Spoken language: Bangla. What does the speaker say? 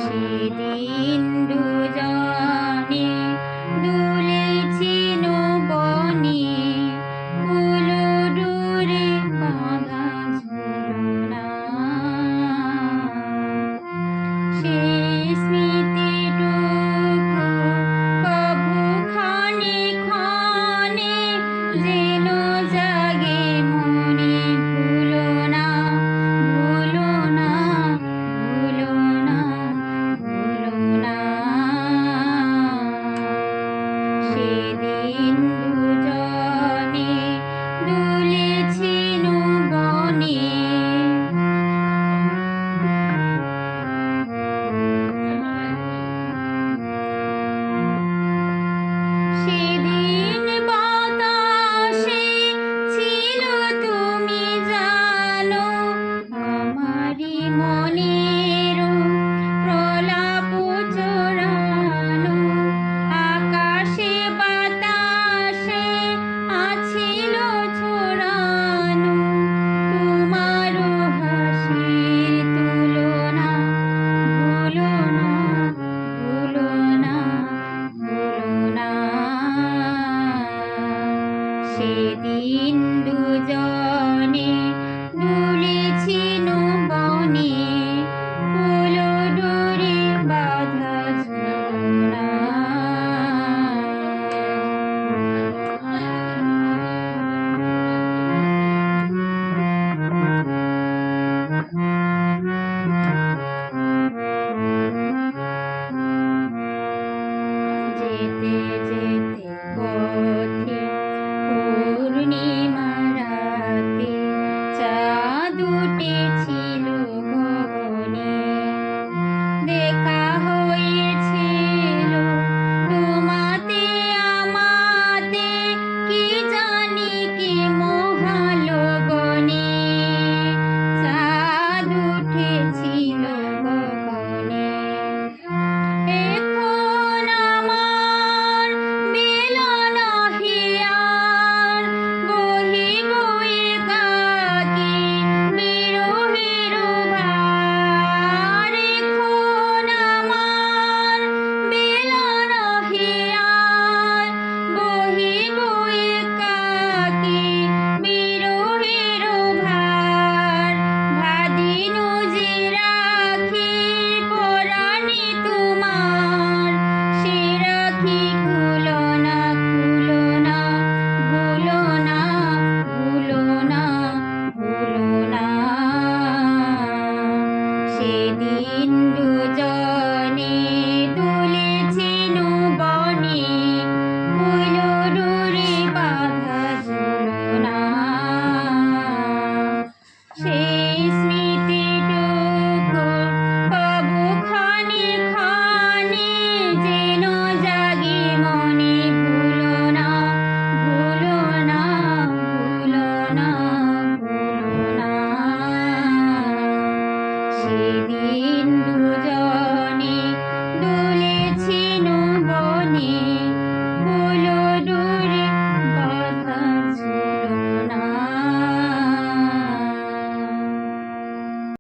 সেদিন দুজনে দুলেছিল বনে, ফুলো ডোরে বাঁধা ঝুলনা। সেই স্মৃতিটুকু কভু ক্ষণে ক্ষণে যেন জাগে মনে, ভুলো না, ভুলো না, ভুলো না, ভুলো না। সেদিন দুজনে দুলেছিল বনে। সেদিন বাতাসে ছিল তুমি জানো আমারি মনের প্রলাপ চোরানো। আকাশে বাতাসে আছিল ছড়ানো তোমার হাসির তুলনা। ভুলো না, ভুলো না, ভুলো না। সেদিন দুজনে দুলেছিল বনে, ফুলো ডোরে বাঁধা ঝুলনা। যেতে যেতে পথে পূর্ণিমা রাতে চাঁদ উঠেছিল গগনে। দেখা হয়েছিল তোমাতে আমাতে, কি জানি কি মহালগনে। চাঁদ উঠেছিল গগনে। এখন আমার বেলা নাহি আর, বহিব একাকী বিরহের ভার। এখন আমার বেলা নাহি আর, বহিব একাকী বিরহের ভার। ভাদিন যে রাখি পরাণে তোমার, সে রাখি খুলো না, খুলো না, ভুলো না, ভুলো না, ভুলো না। সেদিন দুজনে দুলেছিল বনে, ফুলো ডোরে বাঁধা ঝুলনা। সেই স্মৃতিটুকু কভু ক্ষণে ক্ষণে যেন জাগে মনে, ভুলো না, ভুলো না, ভুলো না, ভুলো না। সেদিন দুজনে